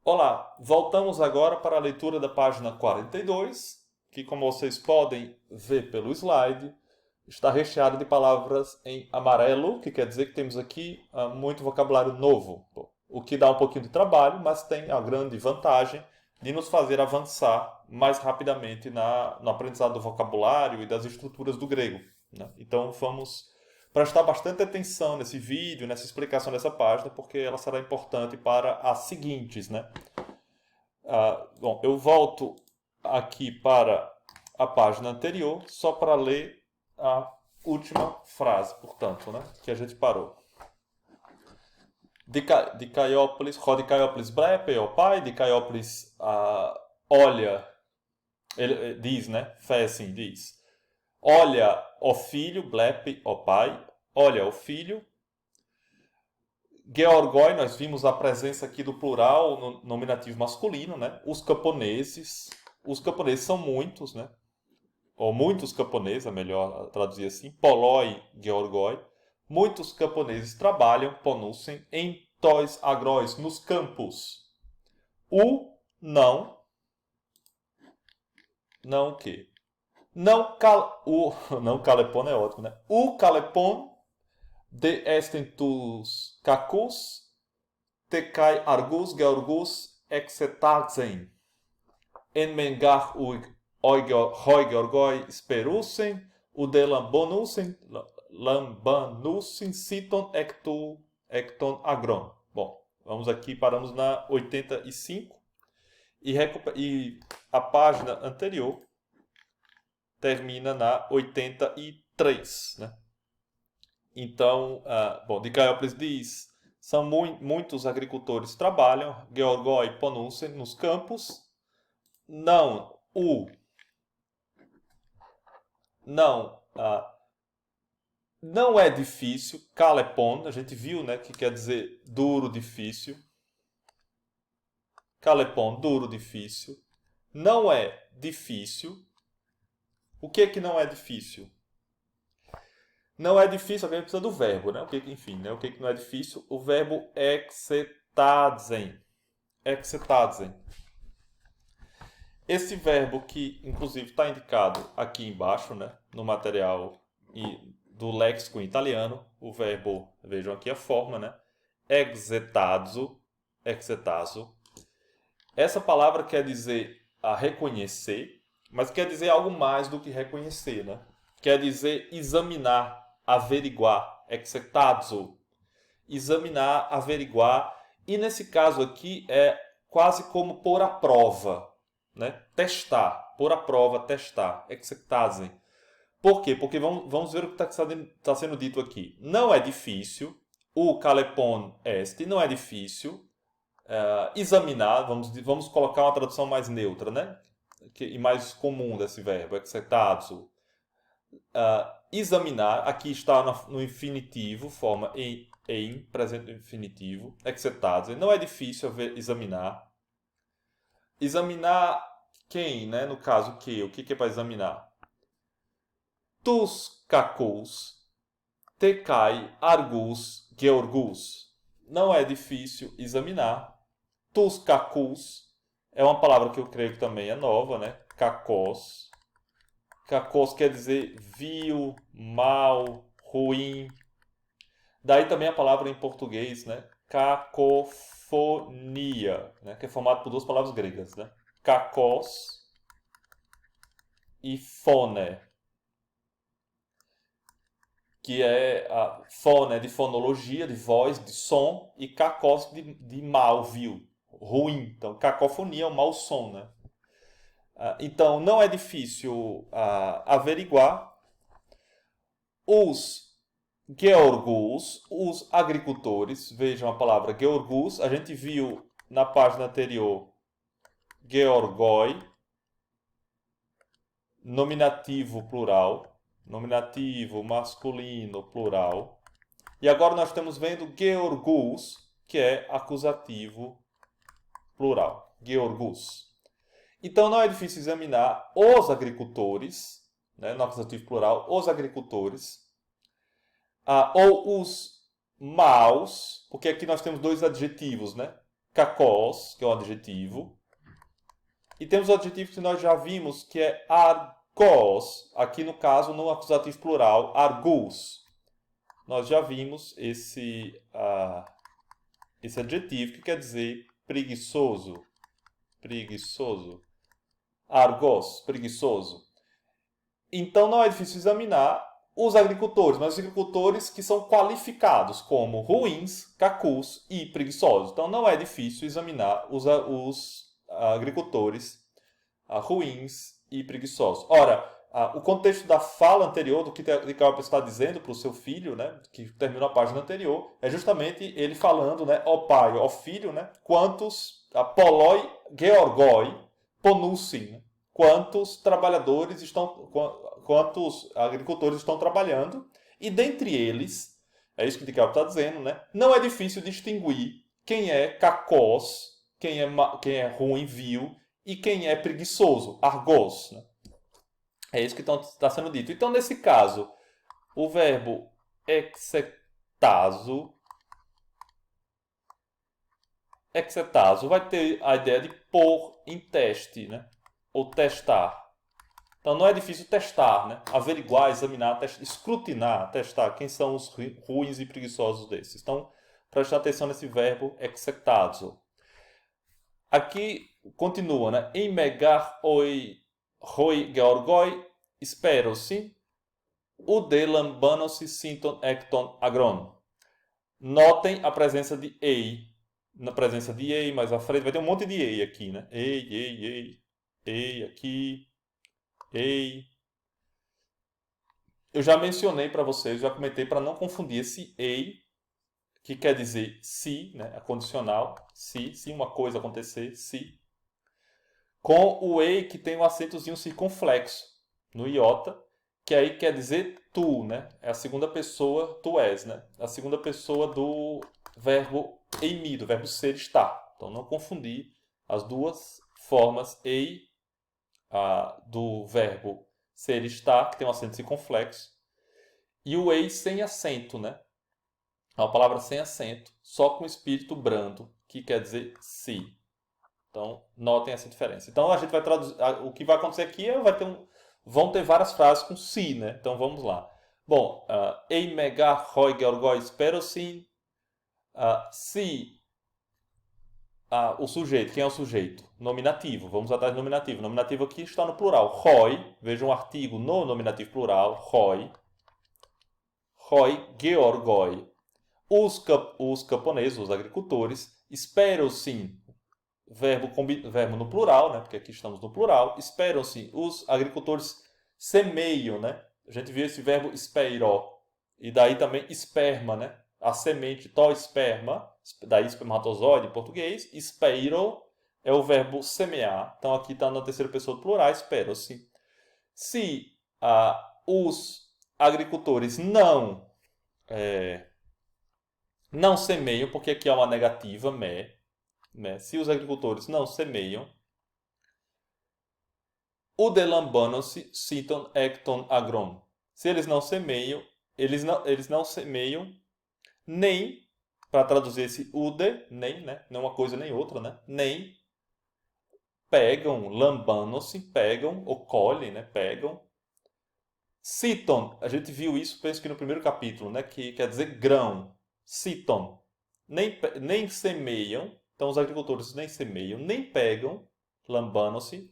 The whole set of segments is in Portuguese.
Olá, voltamos agora para a leitura da página 42, que, como vocês podem ver pelo slide, está recheada de palavras em amarelo, que quer dizer que temos aqui muito vocabulário novo, o que dá um pouquinho de trabalho, mas tem a grande vantagem de nos fazer avançar mais rapidamente no aprendizado do vocabulário e das estruturas do grego, né? Então vamos prestar bastante atenção nesse vídeo, nessa explicação dessa página, porque ela será importante para as seguintes, né? Bom, eu volto aqui para a página anterior, só para ler a última frase, portanto, né, que a gente parou. De Caiópolis, Ró de Caiópolis blepe, ó pai, de Caiópolis olha, ele diz, né, fé assim, diz. Olha, ó filho, blepe, ó pai, olha, ó filho. Georgoi, nós vimos a presença aqui do plural no nominativo masculino, né? Os camponeses são muitos, né? Ou muitos camponeses, é melhor traduzir assim, poloi, georgoi. Muitos camponeses trabalham, ponussem, em tois agróis, nos campos. O não o quê? Não calepon é ótimo, né? O calepon de estentus cacus te kai argus georgus exetatzen. En mengar hoi georgoi sperusen, o de lambanusen citon ecton agron. Bom, vamos aqui, paramos na 85 e a página anterior termina na 83, né? Então, bom, de Caiópolis diz, são muitos agricultores trabalham, Georgoi Ponuncen, nos campos, não, não é difícil, Calepon, a gente viu, né, que quer dizer duro, difícil, Calepon, duro, difícil, não é difícil, o que não é difícil? Não é difícil, alguém precisa do verbo, né? Enfim, né? O que não é difícil? O verbo exetatzen. Exetatzen. Esse verbo que, inclusive, está indicado aqui embaixo, né? No material do léxico em italiano. O verbo, vejam aqui a forma, né? Exetazo. Exetazo. Essa palavra quer dizer reconhecer, mas quer dizer algo mais do que reconhecer, né? Quer dizer examinar, averiguar, exetazo, examinar, averiguar, e nesse caso aqui é quase como pôr à prova, né? Testar, pôr à prova, testar, exetazen. Por quê? Porque vamos ver o que está sendo dito aqui. Não é difícil, o calepon est, não é difícil examinar, vamos colocar uma tradução mais neutra, né? E mais comum desse verbo, exetazo. Examinar, aqui está no infinitivo, forma em presente infinitivo, exetazo. Não é difícil examinar. Examinar quem, né? No caso, que? O que é para examinar? Tus cacus, te cai argus, georgus. Não é difícil examinar. Tus cacus é uma palavra que eu creio que também é nova, né? Cacos. Cacos quer dizer vil, mal, ruim. Daí também a palavra em português, né? Cacofonia, né? Que é formado por duas palavras gregas, né? Kakos e phone, que é a phone de fonologia, de voz, de som, e kakos de mal, vil, ruim. Então, cacofonia é um mau som, né? Então, não é difícil averiguar. Os georgos, os agricultores, vejam a palavra georgos, a gente viu na página anterior georgoi, nominativo plural, nominativo masculino plural. E agora nós estamos vendo georgus, que é acusativo plural, georgus. Então não é difícil examinar os agricultores, né, no acusativo plural, os agricultores, ou os maus, porque aqui nós temos dois adjetivos, né? kakos, que é um adjetivo. E temos o adjetivo que nós já vimos, que é argos. Aqui, no caso, no acusativo plural, argus. Nós já vimos esse adjetivo que quer dizer preguiçoso. Preguiçoso. Argos, preguiçoso. Então, não é difícil examinar os agricultores, mas os agricultores que são qualificados como ruins, cacus e preguiçosos. Então, não é difícil examinar os agricultores ruins e preguiçosos. Ora, o contexto da fala anterior, do que Licáopas está dizendo para o seu filho, né, que terminou a página anterior, é justamente ele falando, né, ó pai, ó filho, né, quantos poloi georgoi ponussin, né, quantos trabalhadores quantos agricultores estão trabalhando, e dentre eles, é isso que Licáopas está dizendo, né, não é difícil distinguir quem é cacós, quem é ruim, vil, e quem é preguiçoso, argos. Né? É isso que está sendo dito. Então, nesse caso, o verbo exetazo vai ter a ideia de pôr em teste, né? Ou testar. Então, não é difícil testar, né? Averiguar, examinar, escrutinar, testar quem são os ruins e preguiçosos desses. Então, preste atenção nesse verbo exetazo. Aqui continua, né? Em megar oi roi georgoi espero-se o de lambanos-se sinton ecton agron. Notem a presença de ei. Na presença de ei, mais à frente vai ter um monte de ei aqui, né? Ei, ei, ei. Ei aqui. Ei. Eu já mencionei para vocês, já comentei para não confundir esse ei, que quer dizer se, né? A condicional, se uma coisa acontecer, se, com o ei que tem um acentozinho circunflexo no iota, que aí quer dizer tu, né? É a segunda pessoa, tu és, né? A segunda pessoa do verbo eimi, do verbo ser, estar. Então, não confundir as duas formas ei do verbo ser, estar, que tem um acento circunflexo, e o ei sem acento, né? É uma palavra sem acento, só com espírito brando, que quer dizer se. Então, notem essa diferença. Então, a gente vai traduzir. O que vai acontecer aqui é vão ter várias frases com si, né? Então, vamos lá. Bom, ei megar roi georgoi sperosin. Se o sujeito, quem é o sujeito? Nominativo. Vamos atrás do nominativo. O nominativo aqui está no plural. Roi. Veja um artigo no nominativo plural. Roi. Roi georgoi. Os camponeses, os agricultores, esperam-se. Verbo no plural, né? Porque aqui estamos no plural. Esperam-se. Os agricultores semeiam, né? A gente viu esse verbo esperó. E daí também esperma, né? A semente, esperma, daí espermatozoide em português. Espero é o verbo semear. Então aqui está na terceira pessoa do plural, esperam-se. Se os agricultores não semeiam, porque aqui é uma negativa, né? Se os agricultores não semeiam, o delambanos-se sinton ecton agron. Se eles não semeiam, eles não semeiam nem, para traduzir esse ude, nem, né? Não uma coisa nem outra, né? Nem pegam, lambanos-se, pegam, ou colhem, né? Pegam. Citon, a gente viu isso, penso que no primeiro capítulo, né? Que quer dizer grão. Citon, nem semeiam. Então, os agricultores nem semeiam, nem pegam, lambando-se,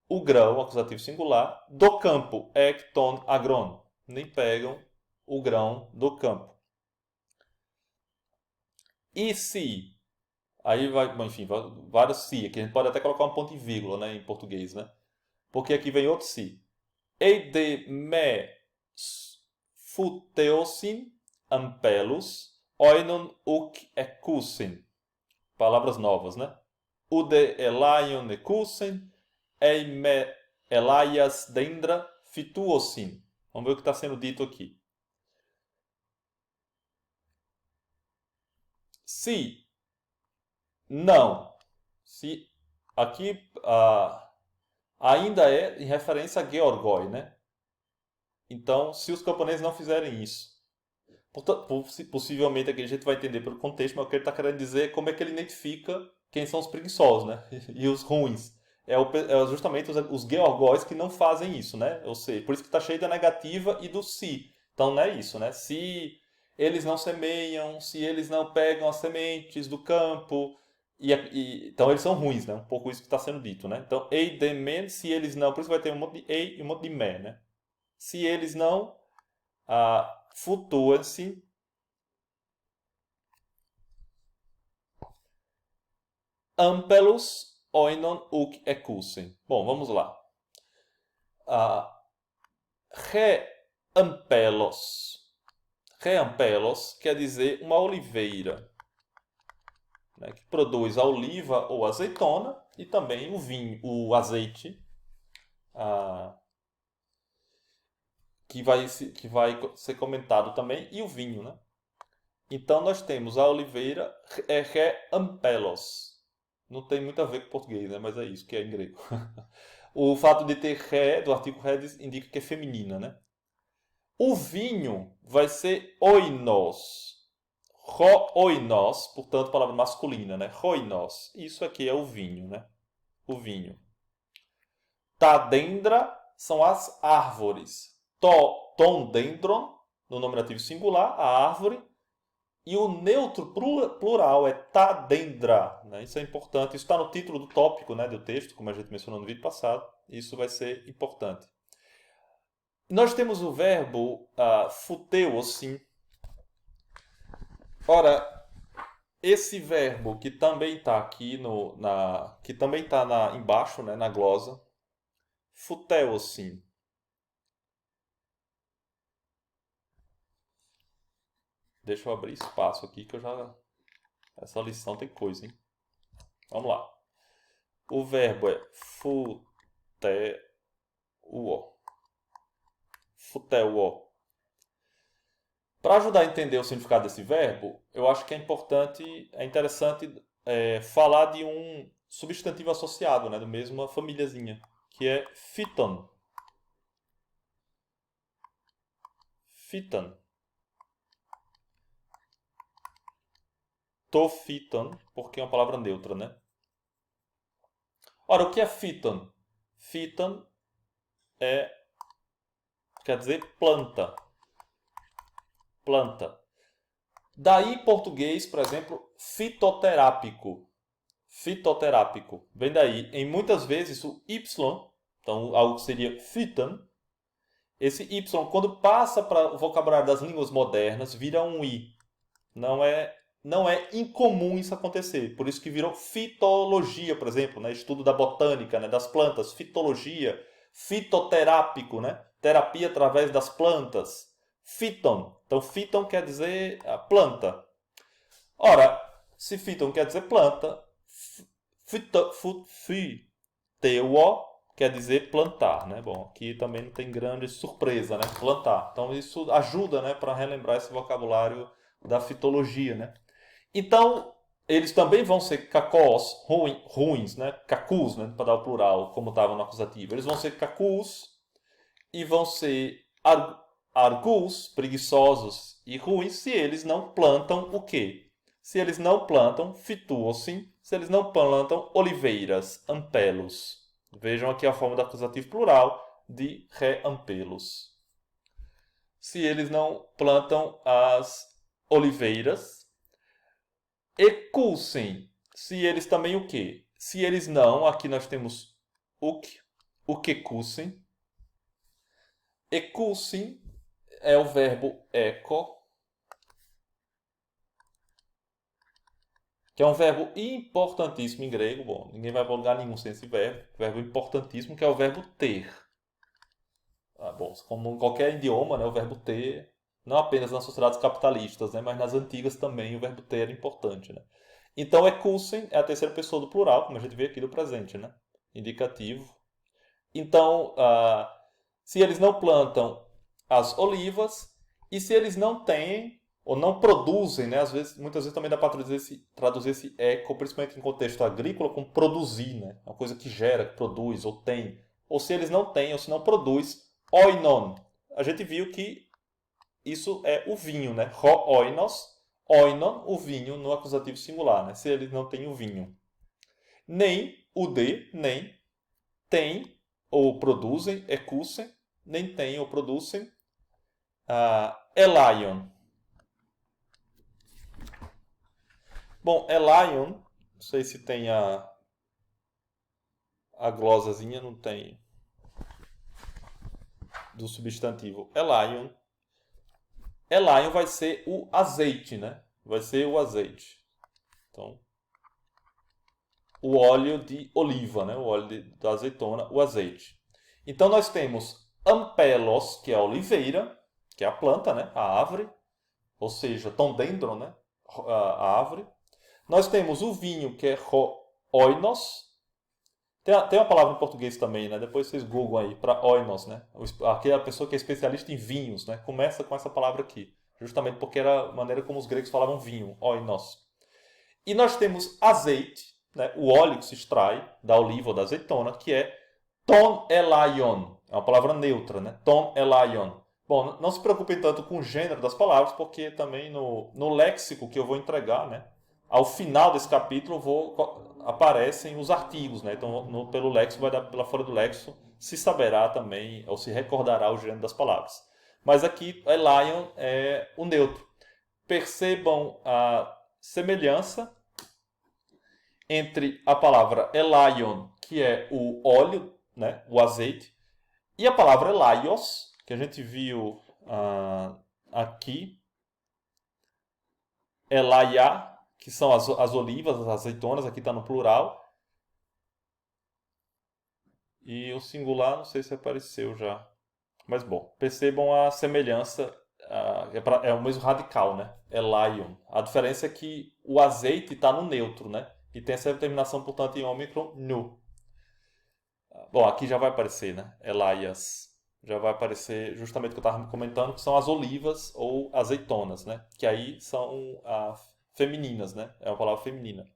o grão, acusativo singular, do campo, ecton agron. Nem pegam o grão do campo. E se? Aí vai, bom, enfim, vários se. Aqui a gente pode até colocar um ponto e vírgula, né, em português, né? Porque aqui vem outro se. Eide me futeosin ampelus oinon uk ecusin. Palavras novas, né? Ude elaion ekusen, eime elaias dendra fituosin. Vamos ver o que está sendo dito aqui. Se não, se aqui ainda é em referência a Georgoi, né? Então, se os camponeses não fizerem isso. Possivelmente aqui a gente vai entender pelo contexto, mas o que ele está querendo dizer é como é que ele identifica quem são os preguiçosos, né? E os ruins. É justamente os georgóis que não fazem isso, né? Ou seja, por isso que está cheio da negativa e do se. Então não é isso, né? Se eles não semeiam, se eles não pegam as sementes do campo, então eles são ruins, né? Um pouco isso que está sendo dito, né? Então, ei de men, se eles não, por isso vai ter um monte de ei e um monte de men, né? Se eles não, flutuam-se ampelus oinon uk ekusen. Bom, vamos lá. Reampelos. Reampelos quer dizer uma oliveira, né, que produz a oliva ou azeitona e também o vinho, o azeite, que vai ser comentado também, e o vinho, né? Então nós temos a oliveira reampelos. Não tem muito a ver com português, né? Mas é isso que é em grego. O fato de ter ré, do artigo ré, indica que é feminina, né? O vinho vai ser oinos. Oinos, portanto, palavra masculina, né? Oinos. Isso aqui é o vinho, né? O vinho. Tadendra são as árvores. Tondendron, no nominativo singular, a árvore. E o neutro plural é tadendra, né? Isso é importante. Isso está no título do tópico, né, do texto, como a gente mencionou no vídeo passado. Isso vai ser importante. Nós temos o verbo futeu, sim. Ora, esse verbo que também está aqui que também está embaixo, né, na glosa, futeu, sim. Deixa eu abrir espaço aqui que essa lição tem coisa, hein? Vamos lá. O verbo é futeuo. Futeuo. Para ajudar a entender o significado desse verbo, eu acho que é interessante falar de um substantivo associado, né, da mesma famíliazinha, que é phyton. Phyton. Tophyton, porque é uma palavra neutra, né? Ora, o que é phyton? Phyton quer dizer planta. Planta. Daí, em português, por exemplo, fitoterápico. Fitoterápico. Vem daí. Em muitas vezes o Y, então algo que seria phyton, esse Y, quando passa para o vocabulário das línguas modernas, vira um I. Não é incomum isso acontecer. Por isso que virou fitologia, por exemplo, né? Estudo da botânica, né? Das plantas. Fitologia. Fitoterápico, né? Terapia através das plantas. Phyton. Então, phyton quer dizer planta. Ora, se phyton quer dizer planta, fiteuo quer dizer plantar, né? Bom, aqui também não tem grande surpresa, né? Plantar. Então, isso ajuda, né, para relembrar esse vocabulário da fitologia, né? Então, eles também vão ser cacós ruins, né? Cacus, né? Para dar o plural, como estava no acusativo. Eles vão ser cacus e vão ser argus, preguiçosos e ruins, se eles não plantam o quê? Se eles não plantam fituosim, se eles não plantam oliveiras, ampelos. Vejam aqui a forma do acusativo plural de reampelos. Se eles não plantam as oliveiras, eculsem, se eles também o quê? Se eles não, aqui nós temos o que cussem. Eculsem é o verbo eco, que é um verbo importantíssimo em grego. Bom, ninguém vai para lugar nenhum sem esse verbo importantíssimo, que é o verbo ter. Bom, como em qualquer idioma, né, o verbo ter, não apenas nas sociedades capitalistas, né, mas nas antigas também o verbo ter era importante, né? Então, eculsem é a terceira pessoa do plural, como a gente vê aqui do presente, né? Indicativo. Então, se eles não plantam as olivas, e se eles não têm ou não produzem, né? Muitas vezes também dá para traduzir esse eco, principalmente em contexto agrícola, como produzir, né? Uma coisa que gera, que produz, ou tem. Ou se eles não têm, ou se não produz, oinon. A gente viu que isso é o vinho, né? Ho oinos, oinon, o vinho no acusativo singular, né? Se eles não têm o vinho. Nem o de, nem tem ou produzem, ecussem, nem tem ou produzem, elaion. Bom, elaion, não sei se tem a glosazinha, não tem, do substantivo elaion. Elaion vai ser o azeite, né? Vai ser o azeite. Então, o óleo de oliva, né? O óleo da azeitona, o azeite. Então, nós temos ampelos, que é a oliveira, que é a planta, né? A árvore. Ou seja, tondendron, né? A árvore. Nós temos o vinho, que é oinos. Tem uma palavra em português também, né? Depois vocês googlam aí, para oinos, né? Aqui é a pessoa que é especialista em vinhos, né? Começa com essa palavra aqui. Justamente porque era a maneira como os gregos falavam vinho, oinos. E nós temos azeite, né? O óleo que se extrai da oliva ou da azeitona, que é ton elaion. É uma palavra neutra, né? Ton elaion. Bom, não se preocupem tanto com o gênero das palavras, porque também no léxico que eu vou entregar, né? Ao final desse capítulo aparecem os artigos, né? Então, pelo léxico, pela folha do léxico, se saberá também, ou se recordará o gênero das palavras. Mas aqui, Elion é o neutro. Percebam a semelhança entre a palavra Elion, que é o óleo, né? O azeite, e a palavra Elaios, que a gente viu aqui, Elaiá, que são as olivas, as azeitonas, aqui está no plural. E o singular, não sei se apareceu já. Mas bom, percebam a semelhança, é o mesmo radical, né? É lion. A diferença é que o azeite está no neutro, né? E tem essa terminação, portanto, em ômicron, nu. Bom, aqui já vai aparecer, né? Elaias. Já vai aparecer justamente o que eu estava comentando, que são as olivas ou azeitonas, né? Que aí são femininas, né? É uma palavra feminina.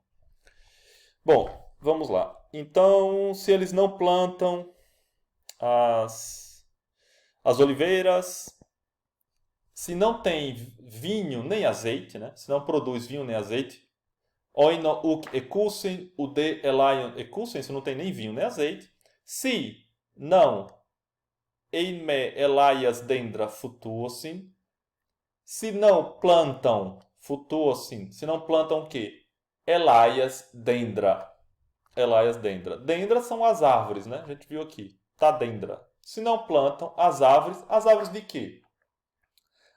Bom, vamos lá. Então, se eles não plantam as oliveiras, se não tem vinho nem azeite, né? Se não produz vinho nem azeite, oino uk ekusen, o de elaion ekusen, se não tem nem vinho nem azeite, se não einme elaias dendra futuosin, se não plantam futuosin, se não plantam o quê? Elaias dendra. Elaias dendra. Dendra são as árvores, né? A gente viu aqui. Tá dendra. Se não plantam as árvores de quê?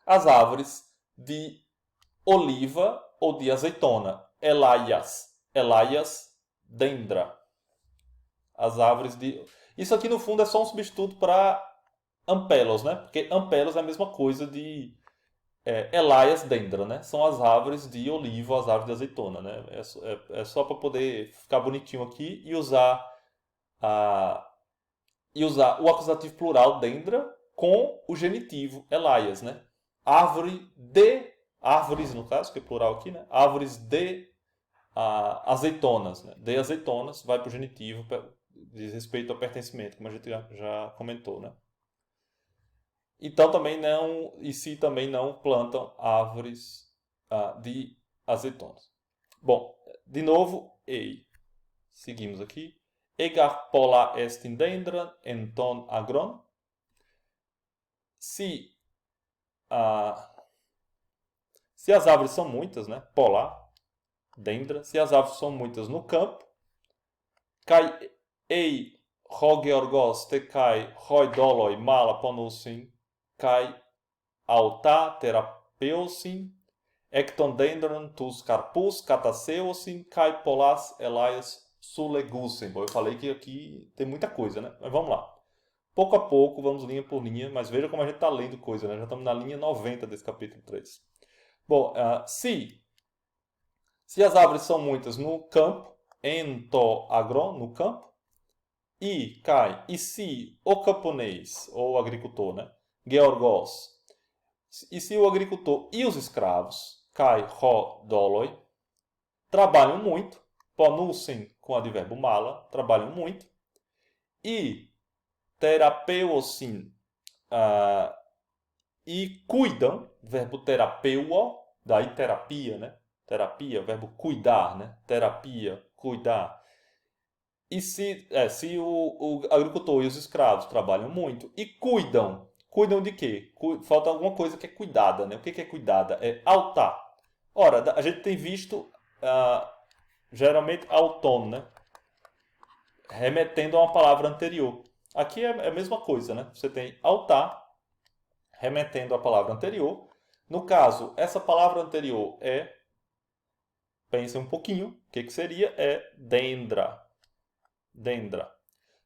As árvores de oliva ou de azeitona. Elaias. Elaias dendra. As árvores de... Isso aqui no fundo é só um substituto para ampelos, né? Porque ampelos é a mesma coisa de Elaias dendra, né? São as árvores de oliva, as árvores de azeitona, né? É só para poder ficar bonitinho aqui e usar o acusativo plural dendra com o genitivo Elaias, né? Árvores no caso, que é plural aqui, né? Árvores de azeitonas, né? De azeitonas vai para o genitivo, diz respeito ao pertencimento, como a gente já comentou, né? Então também não, e se também não plantam árvores de azeitonas. Bom, de novo, ei. Seguimos aqui. Egar pola est dendra enton agron. Se as árvores são muitas, né? Pola, dendra. Se as árvores são muitas no campo, kai ei rogeorgos te kai roidoloi mala ponusin kai alta terapeusin ecton dendron tus carpus cataseosin kai polas elaias sulegusen. Bom, eu falei que aqui tem muita coisa, né? Mas vamos lá. Pouco a pouco, vamos linha por linha, mas veja como a gente está lendo coisa, né? Já estamos na linha 90 desse capítulo 3. Bom, se as árvores são muitas no campo, ento agron, no campo, e se o camponês, ou o agricultor, né? Georgos, e se o agricultor e os escravos, kai ho doloi, trabalham muito, ponussem com o advérbio mala, trabalham muito, e terapeusin, E cuidam, verbo terapeuo, daí terapia, né? Terapia, verbo cuidar, né? Terapia, cuidar. E se o agricultor e os escravos trabalham muito e cuidam, cuidam de quê? Falta alguma coisa que é cuidada, né? O que é cuidada? É altar. Ora, a gente tem visto geralmente autônomo, né? Remetendo a uma palavra anterior. Aqui é a mesma coisa, né? Você tem altar remetendo à palavra anterior. No caso, essa palavra anterior é, pense um pouquinho, o que seria? É dendra. Dendra.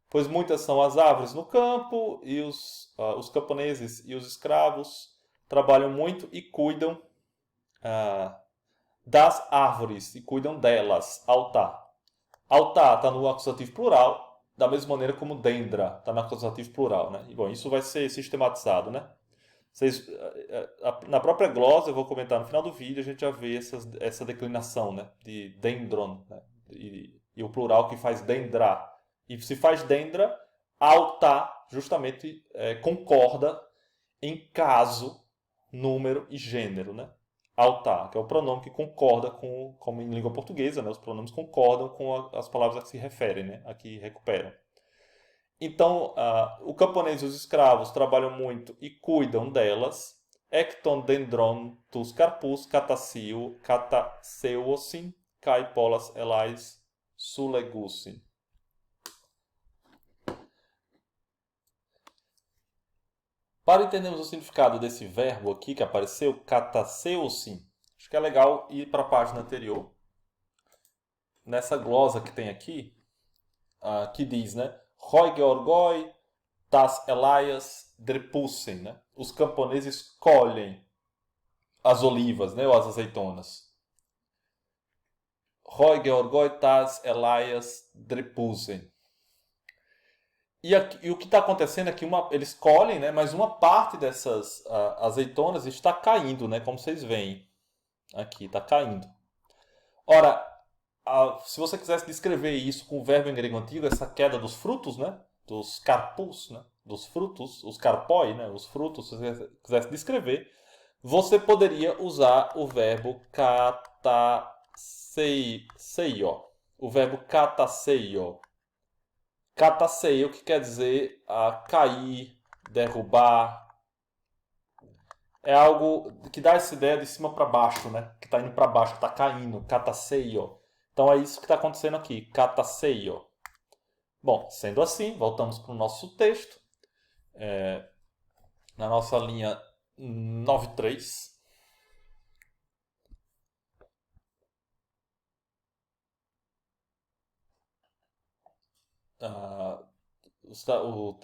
Pois muitas são as árvores no campo, e os camponeses e os escravos trabalham muito e cuidam das árvores, e cuidam delas, altar. Altar está no acusativo plural, da mesma maneira como dendra está no acusativo plural. Né? E, bom, isso vai ser sistematizado, né? Na própria glosa, eu vou comentar no final do vídeo, a gente já vê essa declinação, né? De dendron, né? E o plural que faz dendrar. E se faz dendra, altar justamente concorda em caso, número e gênero, né? Altar, que é o pronome que concorda com, como em língua portuguesa, né? Os pronomes concordam com as palavras a que se referem, né? A que recuperam. Então, o camponês e os escravos trabalham muito e cuidam delas. Ecton dendron tus carpus cataceuosin kai polas elais sulegusin. Para entendermos o significado desse verbo aqui que apareceu, cataceuosin, acho que é legal ir para a página anterior. Nessa glosa que tem aqui, que diz, né? Hoi georgoi tas elaias drepussem, né? Os camponeses colhem as olivas, né? Ou as azeitonas. Hoi georgoi tas elaias drepussem. E o que está acontecendo é que eles colhem, né? Mas uma parte dessas azeitonas está caindo, né? Como vocês veem aqui, está caindo. Ora, se você quisesse descrever isso com o verbo em grego antigo, essa queda dos frutos, né? Dos carpus, né? Dos frutos, os carpoi, né? Os frutos, se você quisesse descrever, você poderia usar o verbo kataseio. O verbo kataseio. Kataseio, que quer dizer cair, derrubar. É algo que dá essa ideia de cima para baixo, né? Que está indo para baixo, que está caindo. Kataseio. Então é isso que está acontecendo aqui. Kataseio. Bom, sendo assim, voltamos para o nosso texto. Na nossa linha 93. O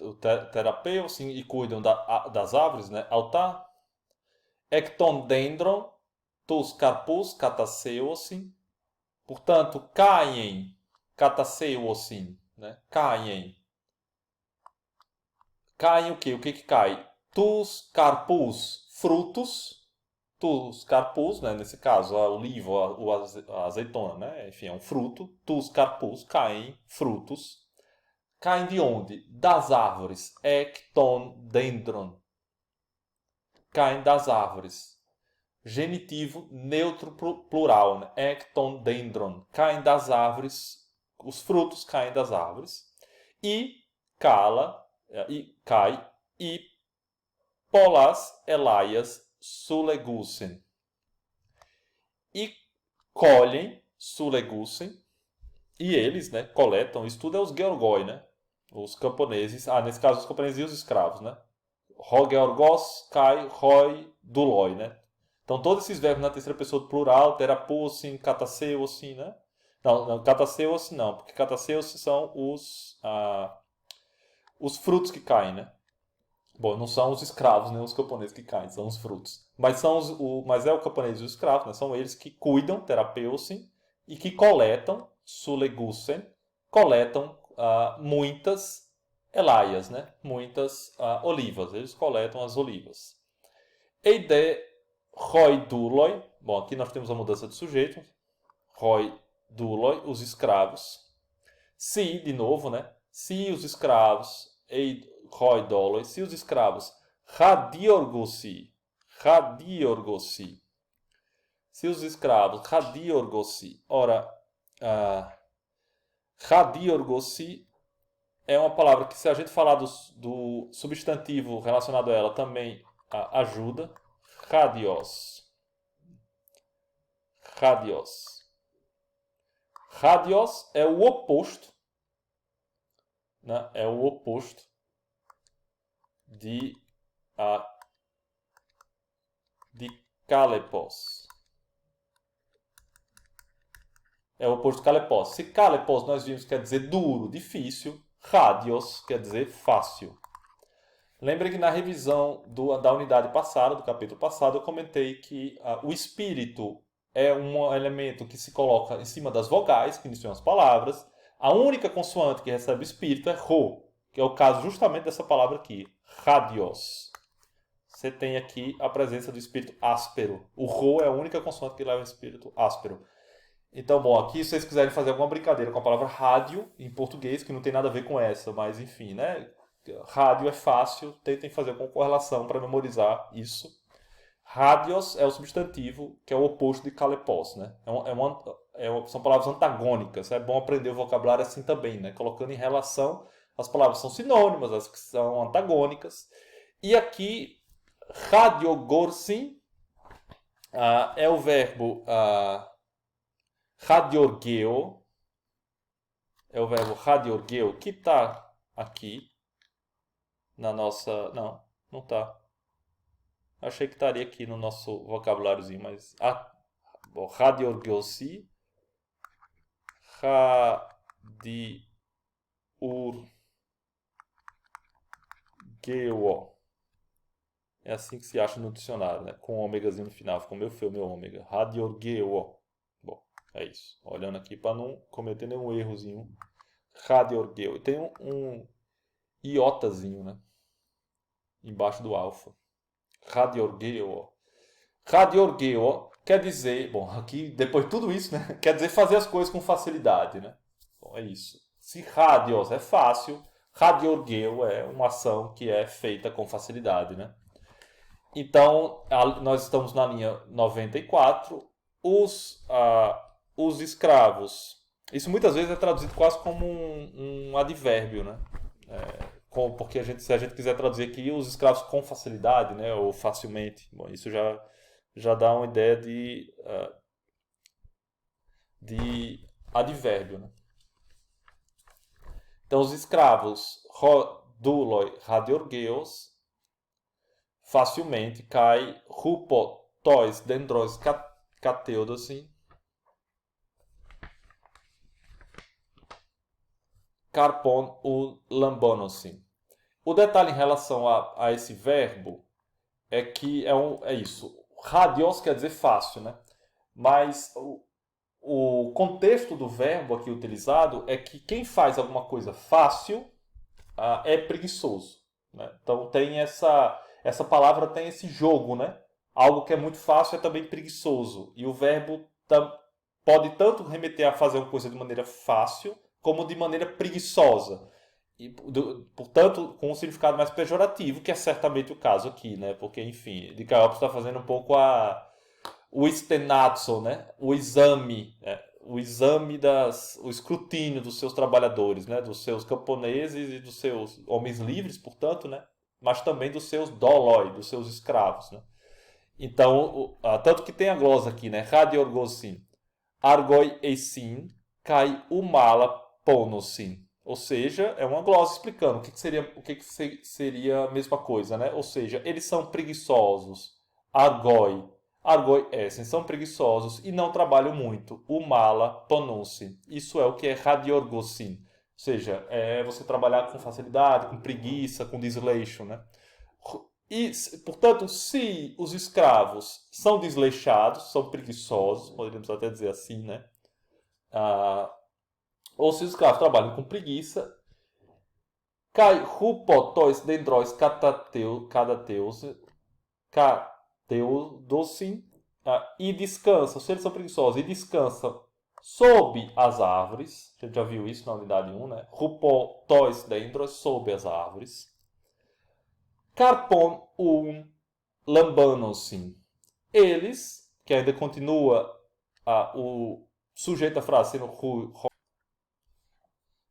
terapeu, sim, e cuidam das árvores, né? Altar. Ecton dendron, tus carpus cataceuosin. Portanto, caem, cataceuosin, né? Caem. Caem o quê? O que que cai? Tus carpus, frutos. Tus carpus, né? Nesse caso, a oliva, a azeitona, né? Enfim, é um fruto. Tus carpus, caem frutos. Caem de onde? Das árvores. Ecton dendron. Caem das árvores. Genitivo neutro plural, né? Ecton dendron. Caem das árvores. Os frutos caem das árvores. E cai e polas elaias sulegussen. E colhem, sulegussen, e eles, né, coletam, isso tudo é os georgoi, né? Os camponeses, nesse caso os camponeses e os escravos, né? Ho georgos, kai, roi, duloi, né? Então todos esses verbos na terceira pessoa do plural, terapussin, cataceusin, né? Não, cataceusin não, porque cataceusin são os frutos que caem, né? Bom, não são os escravos nem os camponeses que caem, são os frutos. Mas, mas é o camponês e os escravos, né? São eles que cuidam, terapeusin, e que coletam, sulegussen, coletam muitas elaias, né? Muitas olivas. Eles coletam as olivas. Eide roi duloi. Bom, aqui nós temos a mudança de sujeito. Roi duloi, os escravos. Se, de novo, né? Se os escravos, roi doloi, se os escravos Radiorgosi. Radiorgosi. Se os escravos, radiorgosi. Ora, radiorgosi é uma palavra que, se a gente falar do substantivo relacionado a ela, também ajuda. Radios. Radios. Radios é o oposto, né? É o oposto de kalepos. É o oposto de kalepos. Se kalepos nós vimos que quer dizer duro, difícil, radios quer dizer fácil. Lembre que na revisão da unidade passada, do capítulo passado, eu comentei que o espírito é um elemento que se coloca em cima das vogais, que iniciam as palavras. A única consoante que recebe espírito é ro, que é o caso justamente dessa palavra aqui, radios. Você tem aqui a presença do espírito áspero. O ro é a única consoante que leva o espírito áspero. Então, bom, aqui se vocês quiserem fazer alguma brincadeira com a palavra rádio, em português, que não tem nada a ver com essa, mas enfim, né? Rádio é fácil, tentem fazer alguma correlação para memorizar isso. Radios é o substantivo, que é o oposto de kalepos, né? São palavras antagônicas. É bom aprender o vocabulário assim também, né? Colocando em relação, as palavras são sinônimas, as que são antagônicas. E aqui, radiogorsin é o verbo radiorgeo. É o verbo radiorgeo que está aqui na nossa... Não está. Achei que estaria aqui no nosso vocabuláriozinho, mas... radiorgeosi. Radiurgeo. É assim que se acha no dicionário, né? Com ômegazinho no final. Ficou meio feio, meu ômega. Radiorgeo. Bom, é isso. Olhando aqui para não cometer nenhum errozinho. Radiorgeo. Tem um iotazinho, né? Embaixo do alfa. Radiorgeo. Radiorgeo quer dizer... Bom, aqui, depois de tudo isso, né? Quer dizer fazer as coisas com facilidade, né? Bom, é isso. Se radios é fácil, radiorgeo é uma ação que é feita com facilidade, né? Então, nós estamos na linha 94. Os escravos. Isso muitas vezes é traduzido quase como um advérbio, né? Porque se a gente quiser traduzir aqui, os escravos com facilidade, né? Ou facilmente. Bom, isso já dá uma ideia de advérbio, né? Então, os escravos duloi radiorgeos facilmente cai rupo tois dendros cateudosin carpon o lambonosin. O detalhe em relação a esse verbo é que é isso. Radios quer dizer fácil, né? Mas o contexto do verbo aqui utilizado é que quem faz alguma coisa fácil é preguiçoso, né? Então tem essa palavra tem esse jogo, né? Algo que é muito fácil é também preguiçoso. E o verbo pode tanto remeter a fazer uma coisa de maneira fácil, como de maneira preguiçosa. E, portanto, com um significado mais pejorativo, que é certamente o caso aqui, né? Porque, enfim, Dicaiopos está fazendo um pouco o stenatso, né? O exame, né? O escrutínio dos seus trabalhadores, né? Dos seus camponeses e dos seus homens livres, portanto, né? Mas também dos seus doloi, dos seus escravos, né? Então, tanto que tem a glosa aqui, né? Radiorgosin, argoi eisin, kai umala ponosin. Ou seja, é uma glosa explicando o que seria a mesma coisa, né? Ou seja, eles são preguiçosos. Argoi essen, são preguiçosos e não trabalham muito. Umala ponosin. Isso é o que é radiorgosin. Ou seja, é você trabalhar com facilidade, com preguiça, com desleixo, né? E, portanto, se os escravos são desleixados, são preguiçosos, poderíamos até dizer assim, né? Ou se os escravos trabalham com preguiça, kai hupotois dendrois cateudosin, e descansam, se eles são preguiçosos, e descansam sob as árvores. A gente já viu isso na unidade 1, né? Hupotois dendrois, sob as árvores. Carpon lambanosin. Eles, que ainda continua o sujeito da frase sendo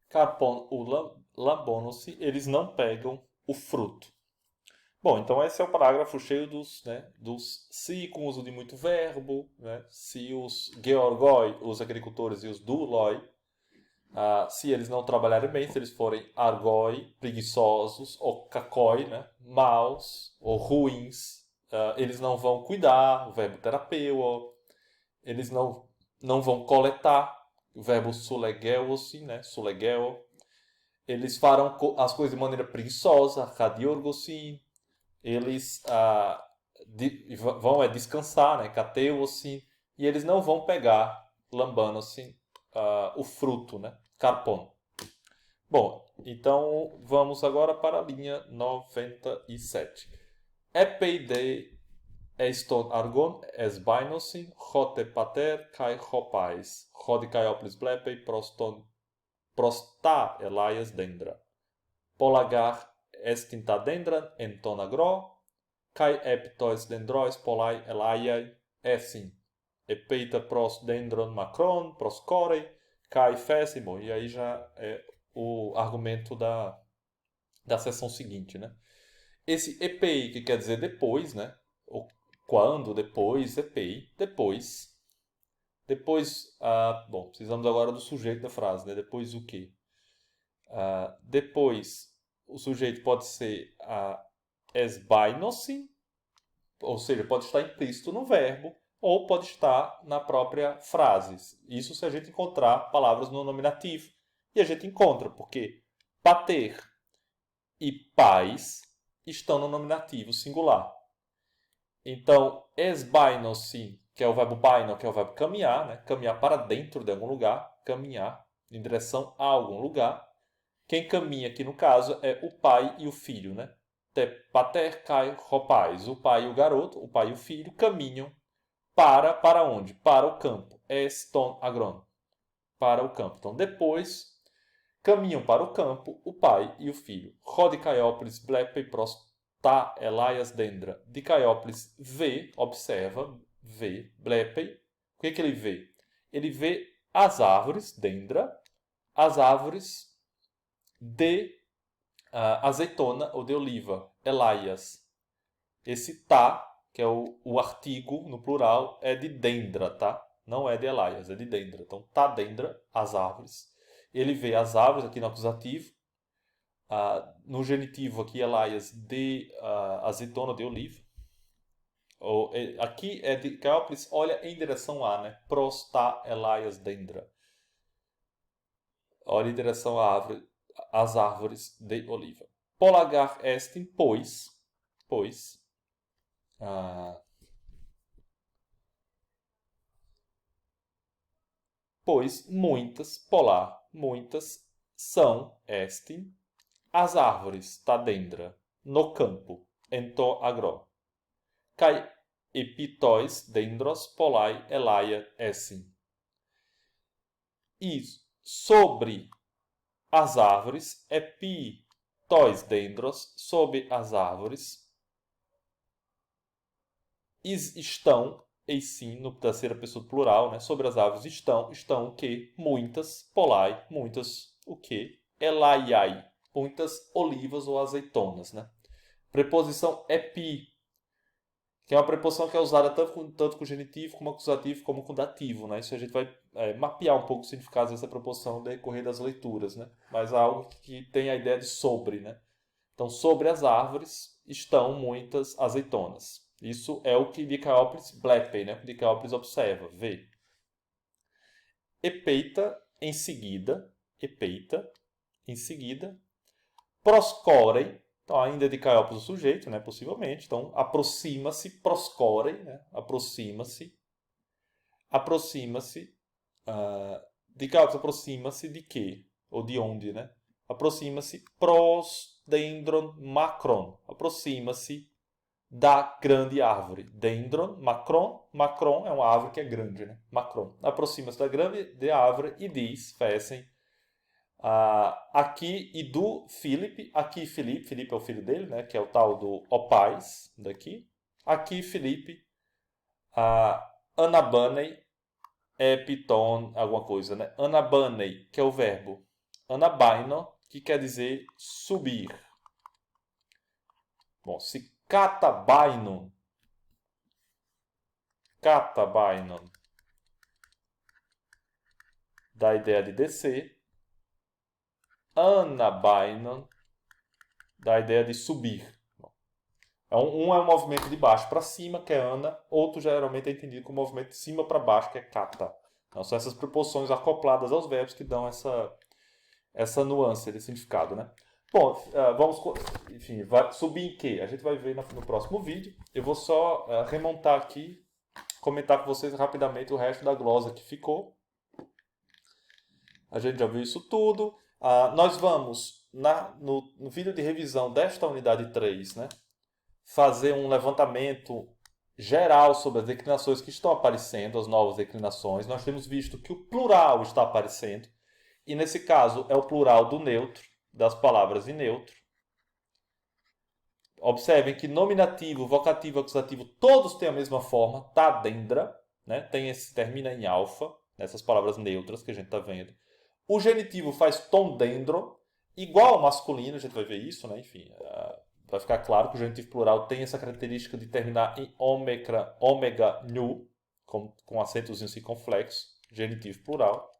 Carpon lambonosin, eles não pegam o fruto. Bom, então esse é o parágrafo cheio dos se com uso de muito verbo, né? Se os georgoi, os agricultores, e os douloi, se eles não trabalharem bem, se eles forem argoi, preguiçosos, ou kakoi, né? Maus ou ruins, eles não vão cuidar, o verbo terapeu, eles não vão coletar, o verbo sulegeo, né? Sulegeo. Eles farão as coisas de maneira preguiçosa, radiorgosin. Eles vão descansar, né? Cateuosin, e eles não vão pegar, lambanosin, o fruto, né? Carpon. Bom, então vamos agora para a linha 97. Epeide eston argon esbainosin, hote pater kai hopais, hodikaioplis blepei prosta elaias dendra. Polagar estinta dendran en ton agro, kai eptois dendrois polai elaiai essin. Epeita pros dendron macron, pros corei, kai fessimo. E aí já é o argumento da seção seguinte, né? Esse epei, que quer dizer depois, né? O quando, depois, epei, depois. Depois, bom, precisamos agora do sujeito da frase, né? Depois o quê? Depois, o sujeito pode ser esbainosin, ou seja, pode estar implícito no verbo, ou pode estar na própria frase. Isso se a gente encontrar palavras no nominativo. E a gente encontra, porque pater e pais estão no nominativo singular. Então, esbainosin, que é o verbo baino, que é o verbo caminhar, né? Caminhar para dentro de algum lugar, caminhar em direção a algum lugar. Quem caminha aqui no caso é o pai e o filho, né? Pater kai hopais. O pai e o garoto, o pai e o filho caminham para onde? Para o campo. Eston agron. Para o campo. Então, depois, caminham para o campo o pai e o filho. Rodicaiópolis blepei prosta elaias dendra. Dicaiópolis vê, observa, vê, blepei. O que ele vê? Ele vê as árvores, dendra, as árvores de azeitona ou de oliva, elaias. Esse tá, que é o artigo no plural, é de dendra, tá? Não é de elaias, é de dendra. Então, tá dendra, as árvores. Ele vê as árvores aqui no acusativo. No genitivo aqui, elaias, de azeitona, de oliva. Aqui é de Caópolis, olha em direção a, né? Pros, tá, elaias, dendra. Olha em direção à árvore, às árvores de oliva. Polagar estem, pois, muitas, polar, muitas, são, estem, as árvores, tá dendra, no campo, ento agro. Kai epitóis dendros polai elaia essim. E sobre as árvores, epitóis dendros, sobre as árvores, estão, e sim, no terceira pessoa plural, né? Sobre as árvores estão o quê? Muitas, polai, muitas, o quê? Elaiai, muitas olivas ou azeitonas, né? Preposição epi, que é uma preposição que é usada tanto com genitivo, como acusativo, como com dativo, né? Isso a gente vai mapear um pouco o significado dessa preposição no decorrer das leituras, né? Mas é algo que tem a ideia de sobre, né? Então, sobre as árvores estão muitas azeitonas. Isso é o que Dicaópolis blepei, né? Dicaópolis observa, vê. Epeita, em seguida, proscorem, então ainda Dicaópolis o sujeito, né? Possivelmente, então aproxima-se, proscorem, né? Aproxima-se, Dicaópolis aproxima-se de quê? Ou de onde, né? Aproxima-se pros dendron macron, aproxima-se da grande árvore. Dendron, macron. Macron é uma árvore que é grande, né? Macron. Aproxima-se da grande árvore e diz, fecem, aqui e do Filipe. Aqui Filipe, Filipe é o filho dele, né? Que é o tal do Opais daqui. Aqui Filipe. Anabanei é piton, alguma coisa, né? Anabanei, que é o verbo. Anabaino, que quer dizer subir. Bom, se katabainon, dá a ideia de descer. Anabainon dá a ideia de subir. Um é um movimento de baixo para cima, que é ana. Outro geralmente é entendido como movimento de cima para baixo, que é kata. Então, são essas preposições acopladas aos verbos que dão essa nuance de significado, né? Bom, vamos... Enfim, vai subir em quê? A gente vai ver no próximo vídeo. Eu vou só remontar aqui, comentar com vocês rapidamente o resto da glosa que ficou. A gente já viu isso tudo. Nós vamos, no vídeo de revisão desta unidade 3, né, fazer um levantamento geral sobre as declinações que estão aparecendo, as novas declinações. Nós temos visto que o plural está aparecendo. E nesse caso é o plural do neutro, das palavras em neutro. Observem que nominativo, vocativo e acusativo todos têm a mesma forma, tadendra, né? Termina em alfa, nessas palavras neutras que a gente está vendo. O genitivo faz tondendro, igual ao masculino, a gente vai ver isso, né? Enfim, vai ficar claro que o genitivo plural tem essa característica de terminar em ômega nu, com acentozinho circunflexo, genitivo plural.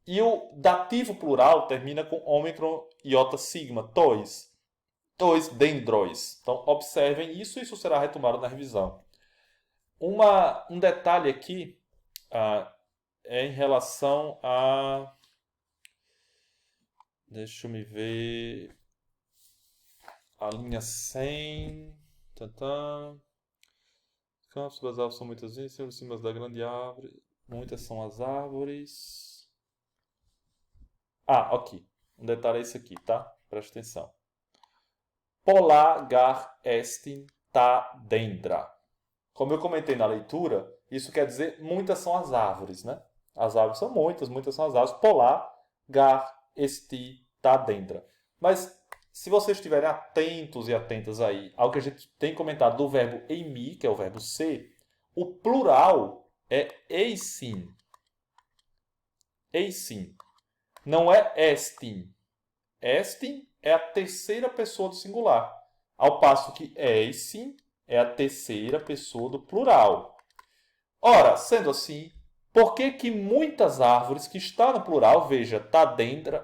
E o dativo plural termina com ômicron iota sigma, tois dendróis. Então, observem isso, isso será retomado na revisão. Um detalhe aqui é em relação a... Deixa eu me ver... A linha 100... Campos basais são muitas vezes, em cima da grande árvore. Muitas são as árvores... ok. Um detalhe é esse aqui, tá? Presta atenção. Polagar estin ta dendra. Como eu comentei na leitura, isso quer dizer muitas são as árvores, né? As árvores são muitas são as árvores. Polagar esti ta dendra. Mas se vocês estiverem atentos e atentas aí ao que a gente tem comentado do verbo eimi, que é o verbo ser, o plural é eisin. Eisin. Não é estin. Estin é a terceira pessoa do singular, ao passo que eisin é a terceira pessoa do plural. Ora, sendo assim, por que muitas árvores que está no plural, veja, tadendra,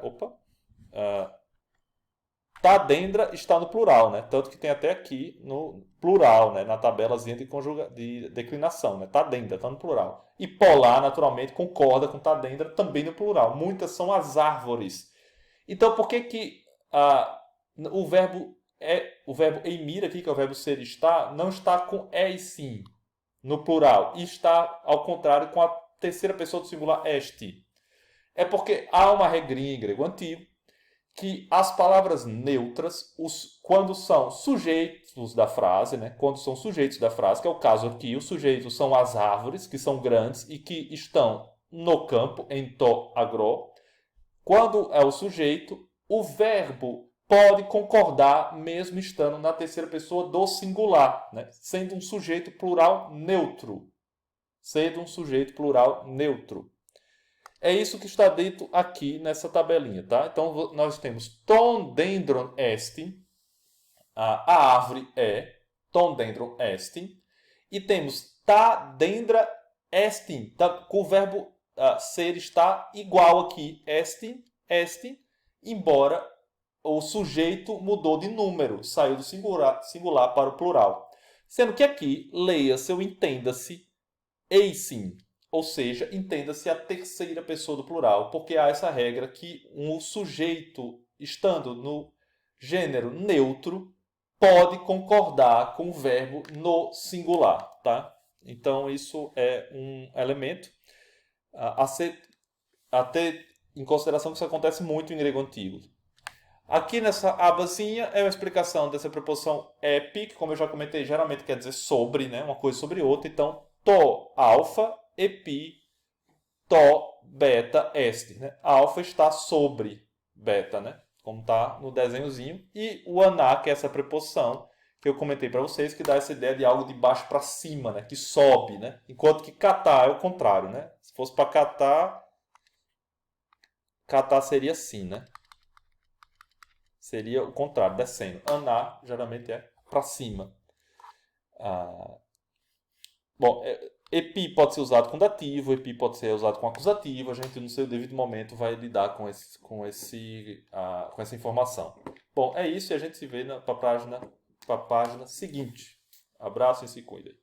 tadendra está no plural, né? Tanto que tem até aqui no plural, né? Na tabelazinha de declinação, né? Tadendra está no plural. E polar, naturalmente, concorda com tadendra também no plural. Muitas são as árvores. Então, por que o verbo eimir aqui, que é o verbo ser estar, não está com e sim no plural e está, ao contrário, com a terceira pessoa do singular este? É porque há uma regrinha em grego antigo que as palavras neutras, quando são sujeitos da frase, né? Quando são sujeitos da frase, que é o caso aqui, os sujeitos são as árvores, que são grandes e que estão no campo, em to agro. Quando é o sujeito, o verbo pode concordar mesmo estando na terceira pessoa do singular, né? Sendo um sujeito plural neutro. Sendo um sujeito plural neutro. É isso que está dito aqui nessa tabelinha, tá? Então, nós temos tondendron estin, a árvore é tondendron estin, e temos tadendra estin, com o verbo ser está igual aqui, estin, embora o sujeito mudou de número, saiu do singular para o plural. Sendo que aqui, leia-se ou entenda-se eisin, ou seja, entenda-se a terceira pessoa do plural, porque há essa regra que um sujeito, estando no gênero neutro, pode concordar com o verbo no singular, tá? Então, isso é um elemento a ter em consideração que isso acontece muito em grego antigo. Aqui nessa abazinha é uma explicação dessa preposição epi, que, como eu já comentei, geralmente quer dizer sobre, né? Uma coisa sobre outra. Então, to, alfa, epi, to, beta, est. Né? Alfa está sobre beta, né? Como está no desenhozinho. E o aná, que é essa preposição que eu comentei para vocês, que dá essa ideia de algo de baixo para cima, né? Que sobe. Né? Enquanto que catar é o contrário. Né? Se fosse para catar, catar seria assim, né? Seria o contrário, descendo. Aná geralmente é para cima. Bom, epi pode ser usado com dativo, epi pode ser usado com acusativo. A gente, no seu devido momento, vai lidar com essa informação. Bom, é isso e a gente se vê para a página seguinte. Abraço e se cuidem.